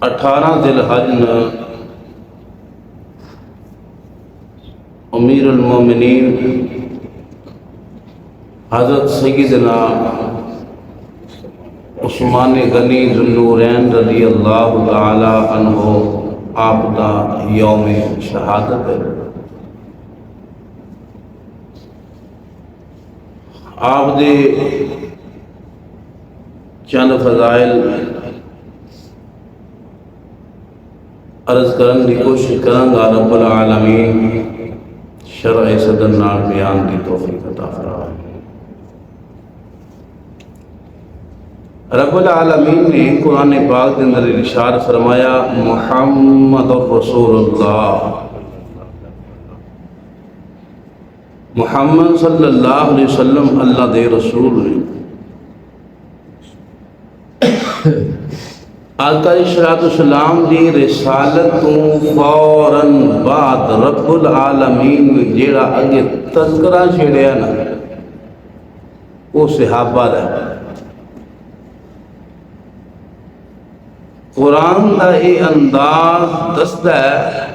18 ذی الحج امیر المومنین حضرت سیدنا عثمان غنی ذو النورین رضی اللہ تعالی عنہ آپ دا یوم شہادت ہے۔ آپ دے چند فضائل عرض کرن دی کوشش کرن گا، رب العالمین شرع صدر نال بیان دی توفیق عطا فرمائے۔ رب العالمین نے قرآن پاک کے اندر ارشاد فرمایا محمد رسول اللہ، محمد صلی اللہ علیہ وسلم اللہ دے رسول نے۔ آقا علیہ السلام دی رسالت تو فوراً بعد رب العالمین نے جیڑا اگے تذکرہ چھیڑیا نا وہ صحابہ دا۔ قرآن دا یہ انداز دستا ہے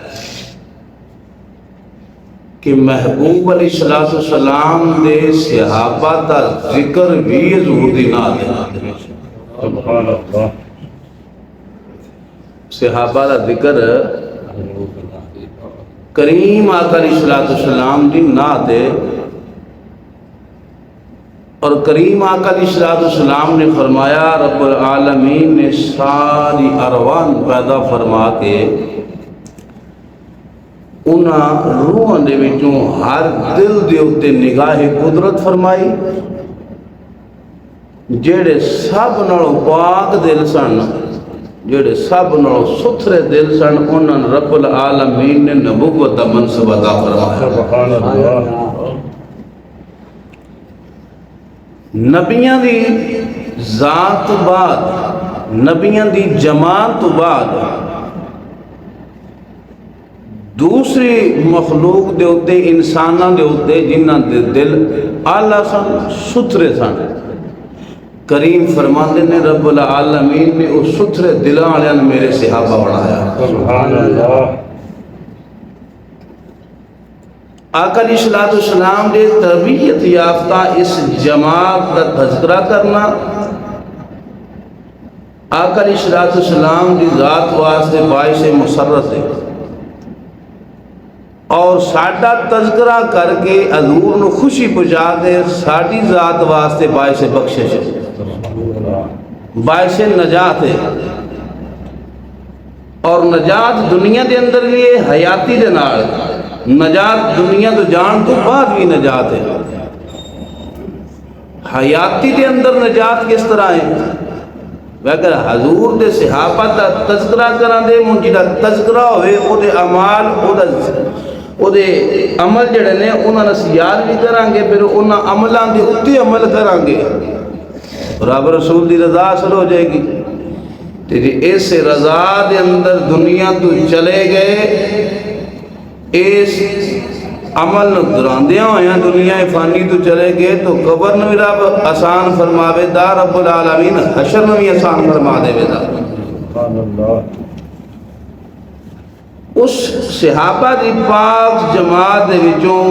کہ محبوب علیہ السلام دے صحابہ دا ذکر بھی حضور دی نال ہے۔ سبحان اللہ۔ صحابہ دا ذکر کریم آقا علیہ السلام دی نات ہے، اور کریم آقا علیہ السلام نے فرمایا رب العالمین نے ساری ارواح پیدا فرما کے انہاں روحاں دے وچوں ہر دل دے اتے نگاہ قدرت فرمائی، جیڑے سب نالوں پاک دل سن، جیڑے سب نالوں ستھرے دل سن، انہاں رب العالمین نے نبوت دا منصب عطا فرمایا۔ سبحان اللہ۔ نبیاں دی ذات تو بعد، نبیاں دی جماعت تو بعد دوسری مخلوق دے اتے، انساناں دے اتے جنہاں دے دل اعلیٰ سن، ستھرے سن، کریم فرماندے نے رب العالمین نے اس ستھرے دلاں والے نے میرے صحابہ بنایا۔ سبحان اللہ۔ آقا علیہ السلام دے تربیت یافتہ اس جماعت کا تذکرہ کرنا، آقا علیہ السلام دی ذات واسطے باعث مسرت ہے، اور ساڈا تذکرہ کر کے حضور نو خوشی پہنچا دے ساڈی ذات واسطے باعث بخشش ہے، باعث نجات ہے، اور نجات دنیا دے اندر بھی ہے، حیاتی دے نال نجات دنیا تو جان تو بعد بھی نجات ہے۔ حیاتی دے اندر نجات کس طرح ہے؟ اگر حضور دے صحابہ دا تذکرہ کران دے، منجدہ تذکرہ ہوئے او دے اعمال او دے عمل جڑے نے انہاں نس یاد بھی کران گے، پھر انہاں عملان دے اتے عمل کران گے، رب رسول دی رضا حاصل ہو جائے گی۔ تیری اس رضا دے اندر دنیا تو چلے گئے، اس عمل دراندیاں ہویاں دنیا فانی تو چلے گئے، تو قبر نو بھی رب آسان فرماوے دا، رب العالمین حشر نو بھی آسان فرما دے دا۔ سبحان اللہ۔ اس صحابہ دی پاک جماعت دے وچوں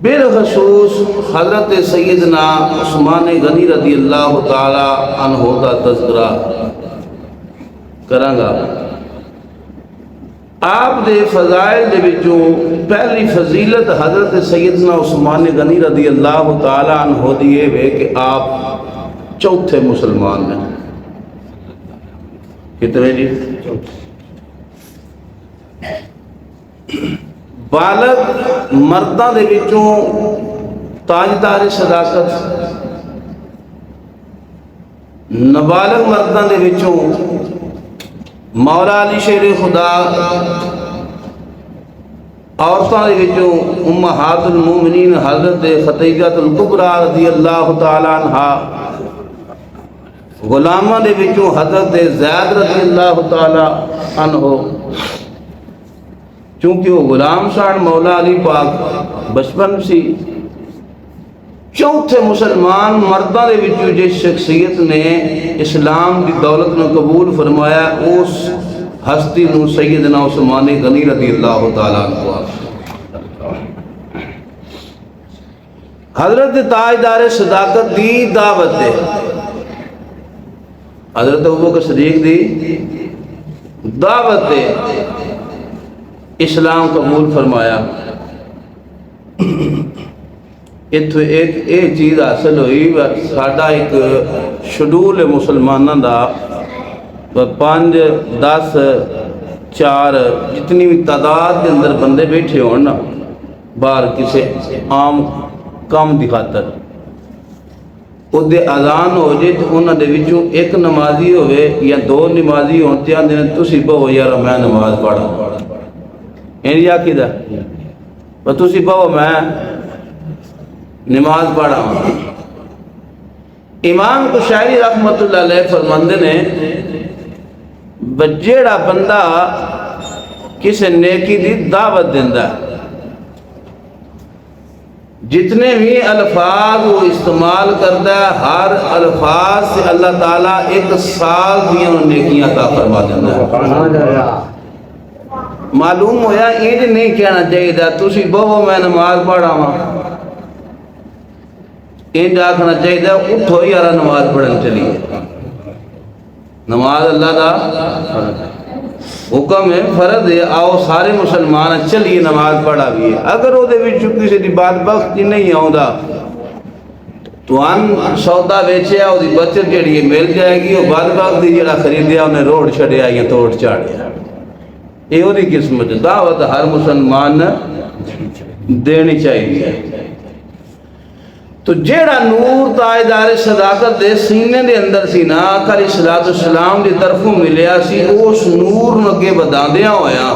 بالخصوص حضرت سیدنا عثمان غنی رضی اللہ تعالی عنہ دا تذکرہ کرانگا۔ آپ دے فضائل دے وچوں پہلی فضیلت حضرت سیدنا عثمان غنی رضی اللہ تعالی عنہ دیئے وے کہ آپ چوتھے مسلمان ہیں۔ کتنے جی؟ بالغ مرداں دے وچوں تاجدار صداقت، نابالغ مرداں دے وچوں مولا علی شیر خدا، عورتاں دے وچوں امہات المومنین حضرت خدیجہ الکبریٰ رضی اللہ تعالی عنہا، غلاماں دے وچوں حضرت زید رضی اللہ تعالی عنہ، چونکہ وہ غلام سان مولا علی پاک بچپن سی چوتھے مسلمان مردوں دے وچوں جس شخصیت نے اسلام دی دولت نو قبول فرمایا اس ہستی نو سیدنا عثمان غنی رضی اللہ تعالیٰ عنہ. حضرت تاجدار صداقت دی دعوت دے حضرت ابوبکر صدیق دی دعوت دے اسلام قبول فرمایا. اتو ایک چیز حاصل ہوئی ساڈا ایک شیڈول مسلمانوں دا 5 10 4 جتنی بھی تعداد کے اندر بندے بیٹھے ہون نا باہر کسی عام کام دی خاطر او دے اذان ہو جائے تو انہاں دے وچوں ایک نمازی ہوئے یا 2 نمازی ہوتے ہیں دن تسی بہو یار میں نماز پڑھا این یا کی دا و تسی بہو میں نماز پڑھا ہوں. امام قشائری رحمت اللہ علیہ فرماندے نے بجیڑا بندہ کسی نیکی دی دعوت دیندہ ہے جتنے بھی الفاظ وہ استعمال کرتا ہے ہر الفاظ سے اللہ تعالیٰ 1 سال دیا نیکیاں عطا فرما دیتا ہے. معلوم ہویا یہ نہیں کہنا چاہیے تھا تسی بہو میں نماز پڑھا ہوں یہ آخنا چاہیے تھا اٹھو یارا نماز پڑھن چلیے. نماز اللہ دا حکم ہے فرض ہے آؤ سارے مسلمان چلیے نماز پڑھا بھی ہے. اگر وہ کسی دی بات بختی نہیں آؤں تو ان سودا بیچیا وہ بچت جڑی مل جائے گی وہ بات بختی جڑا خریدیا انہیں روڈ چھڑیا یا توڑ چاڑیا. یہ وہ قسمت دعوت ہر مسلمان دینی چاہیے. تو جیڑا نور تاجدار صداقت دے سینے دے اندر سی نا آقا علیہ الصلوۃ والسلام دی طرفوں ملیا سی اس نور نو اگے بداندیاں ہویا.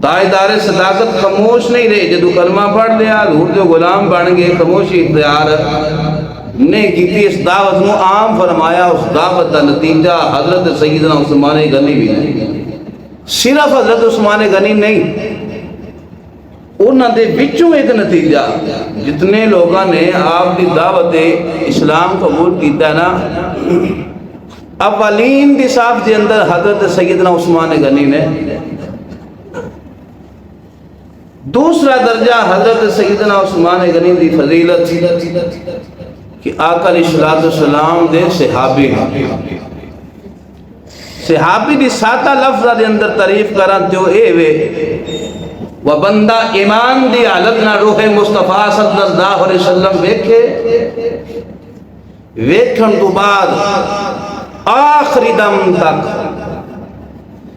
تاجدار صداقت خاموش نہیں رہے جدو کلمہ پڑھ لیا حضور دے غلام بن گئے خاموشی اختیار نہیں کیتی. اس دعوت نو عام فرمایا. اس دعوت دا نتیجہ حضرت سیدنا عثمان غنی بھی نہیں. صرف حضرت عثمان غنی نہیں انہاں دے وچوں ایک نتیجہ جتنے لوگاں نے آپ دی دعوت اسلام قبول کیتا ہے نا اولین دی صاف دے اندر حضرت سیدنا عثمان غنی نے. دوسرا درجہ حضرت سیدنا عثمان غنی دی فضیلت کہ آقا علیہ الصلوۃ والسلام دے صحابی دی ساتہ لفظہ دے اندر تعریف کرن جو اے وے وہ بندہ ایمان دی حالت نہ روح مصطفیٰ صلی اللہ علیہ وسلم ویکھن تو بعد آخری دم تک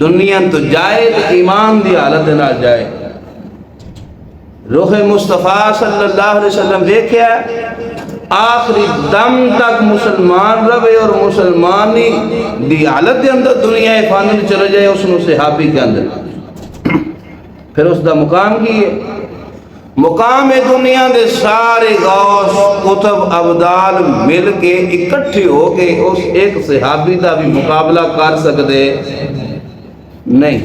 دنیا تو جائے تو ایمان دی حالت نہ جائے. روح مصطفیٰ صلی اللہ علیہ وسلم ویکھیا آخری دم تک مسلمان رہے اور مسلمانی دی حالت دے اندر دنیا فانی میں چلے جائے اس نے صحابی کے اندر. پھر اس دا مقام کی ہے مقام دنیا دے سارے غوث قطب ابدال مل کے اکٹھے ہو کے اس ایک صحابی دا بھی مقابلہ کر سکتے نہیں.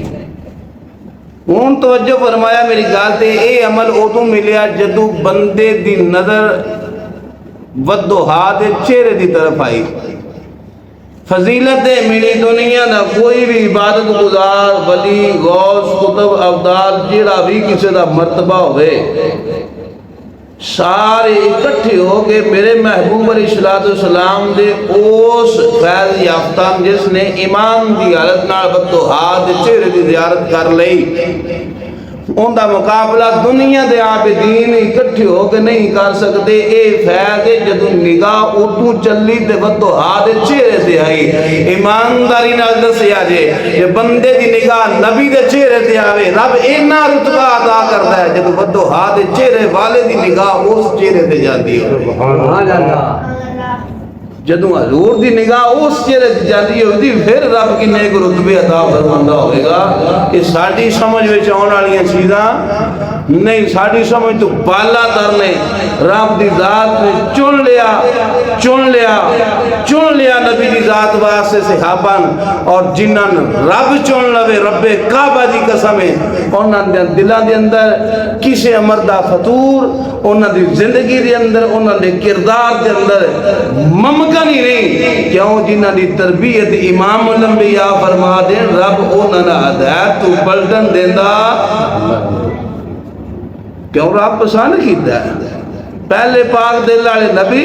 ان توجہ فرمایا میری گال تے اے عمل ادو ملیا جدو بندے دی نظر ودوہا دے چہرے دی طرف آئی. فضیلت ملی دنیا دا کوئی بھی عبادت گزار ولی غوث قطب ابدال جیڑا بھی کسی دا مرتبہ ہوئے سارے اکٹھے ہو کے میرے محبوب علیہ الصلوۃ والسلام دے اس فیض یافتہ جس نے ایمان دی حالت نال بدوہا دے چہرے دی زیارت کر لئی ان دا مقابلہ دنیا دے عابدین اکٹھے ہو کے نہیں کر سکتے. اے فیض جدو نگاہ اتو چلی تے بدوہا دے چہرے سے آئی. ایمانداری نال دسیا جے بندے دی نگاہ نبی دے چہرے تے آوے رب اینا رتبہ عطا کرتا ہے جدو بدوہا دے چہرے والے دی نگاہ اس چہرے تے جاتی ہے. سبحان اللہ. جدو حضور دی نگاہ اس چہرے سے جاتی ہوتی پھر رب کی نیک رتبے عطا فرماندہ ہوئے گا. یہ ساڑھی سمجھ میں چاہنے والیاں چیزاں نہیں. ساڑھی سمجھ تو بالا تر نے رب دی ذات نے چن چن لیا نبی دی ذات واسطے صحابہ اور جنہاں رب چن لوے رب کعبہ دی قسم ہے انہاں دے دلاں دے اندر کسے امر دا فطور انہاں دی زندگی دے اندر انہاں دے کردار دے اندر ممکن ہی نہیں کیوں جنہاں دی تربیت امام الانبیاء فرما دے رب انہاں دا ہدایت تو پلٹن دیندا کیوں رب پسند کیتا ہے پہلے پاک دل والے نبی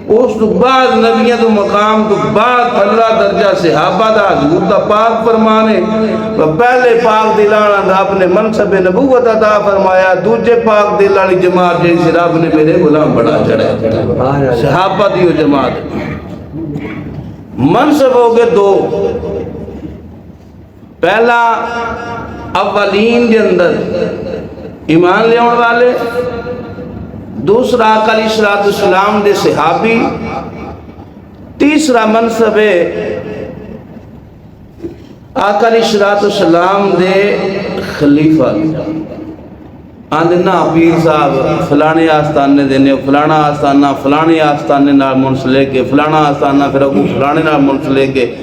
اس تو بعد نبیوں تو مقام تو بعد اللہ درجہ صحابہ دا حضور دا پاک فرمانے پہلے پاک دل والا رب نے منصب نبوت عطا فرمایا دوجے پاک دل والی جماعت جیسے رب نے میرے غلام بڑا چڑھا صحابہ دی جماعت منصب ہو گئے دو پہلا اولین کے اندر ایمان لے آنے والے دوسرا آقا علیہ السلام دے صحابی تیسرا منصب ہے آقا علیہ السلام دے خلیفہ آندھے نا پیر صاحب فلانے آستانے دینے فلانا آستانہ فلانے آستانے نال منسلے کے فلانا آستانہ پھر اگو فلانے نال منسلے کے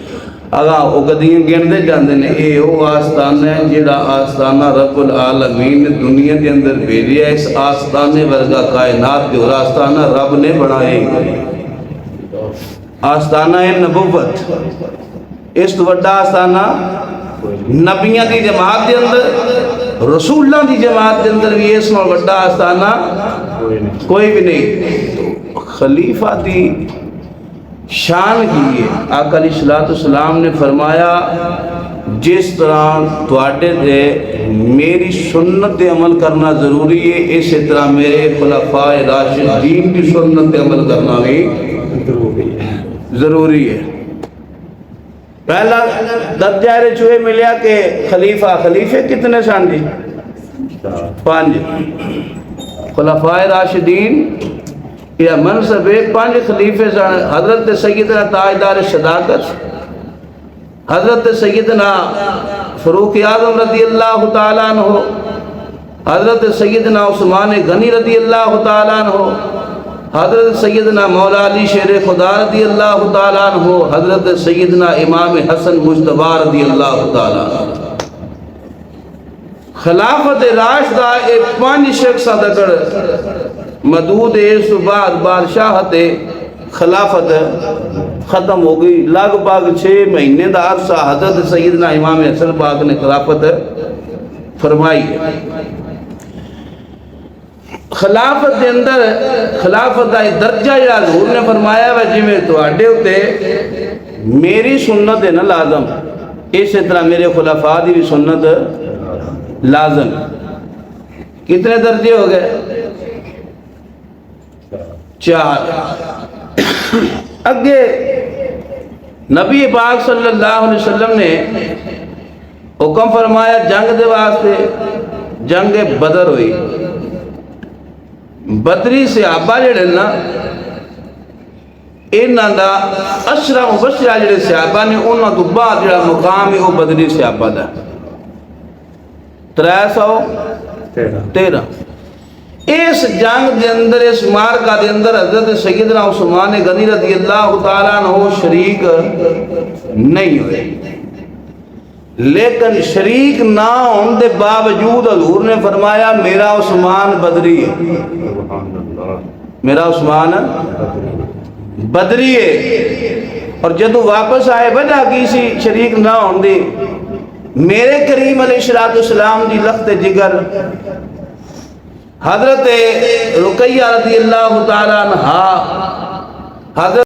اگا او گدیاں گھن دے جاندے نے اے او آستانہ ہے جیڑا آستانہ رب العالمین نے دنیا کے اندر بھیجیا اس آستانے ورگا کائنات کے اور آستانہ رب نے بنائے آستانہ ہے نبوت اس تو بڑا آستانہ نبیاں دی جماعت کے اندر رسولہ دی جماعت کے اندر بھی اس میں بڑا آستانہ کوئی بھی نہیں خلیفہ دی شان کی ہے آقا علیہ السلام نے فرمایا جس طرح تواڈے دے میری سنت پہ عمل کرنا ضروری ہے اسی طرح میرے خلفاء راشدین کی سنت پہ عمل کرنا بھی ضروری ہے پہلا درجہ چوہے ملیا کہ خلیفے کتنے سن جی 5 خلفاء راشدین یہ منصب ہے 5 خلیفے سن حضرت سیدنا تاجدار صداقت حضرت سیدنا فاروق اعظم رضی اللہ تعالیٰ عنہ حضرت سیدنا عثمان غنی رضی اللہ تعالیٰ عنہ حضرت سیدنا مولا علی شیر خدا رضی اللہ تعالیٰ عنہ حضرت سیدنا امام حسن مجتبی رضی اللہ تعالیٰ عنہ خلافت راشدہ ایک 5 شخص دکڑ مدود اس بعد بادشاہت خلافت ختم ہو گئی لگ بھگ 6 مہینے دا عرصہ حضرت سیدنا امام حسن پاک نے خلافت فرمائی خلافت دے اندر خلافت دا درجہ جڑا حضور نے فرمایا ہے جویں تواڈے اوتے میری سنت ہے نا لازم اسی طرح میرے خلفاء دی بھی سنت لازم کتنے درجے ہو گئے 4 اگے نبی پاک صلی اللہ علیہ وسلم نے حکم فرمایا جنگ دے واسطے جنگ بدر ہوئی بدری صحابہ جڑے نا انہاں دا 10 مبشرہ جڑے صحابہ نے انہاں تو بعد جڑا مقام ہے وہ بدری صحابہ دا 313 اس جنگ دے اندر اس مارکہ دے اندر حضرت سیدنا عثمان غنی رضی اللہ تعالیٰ عنہ شریک نہیں ہوئے لیکن شریک نہ ہونے دے باوجود حضور نے فرمایا میرا عثمان بدری ہے میرا عثمان بدری ہے اور جدو واپس آئے وجہ کی سی شریک نہ ہونے دے میرے کریم علیہ السلام دی لخت جگر حضرت رقیہ رضی اللہ تعالیٰ عنہ حضرت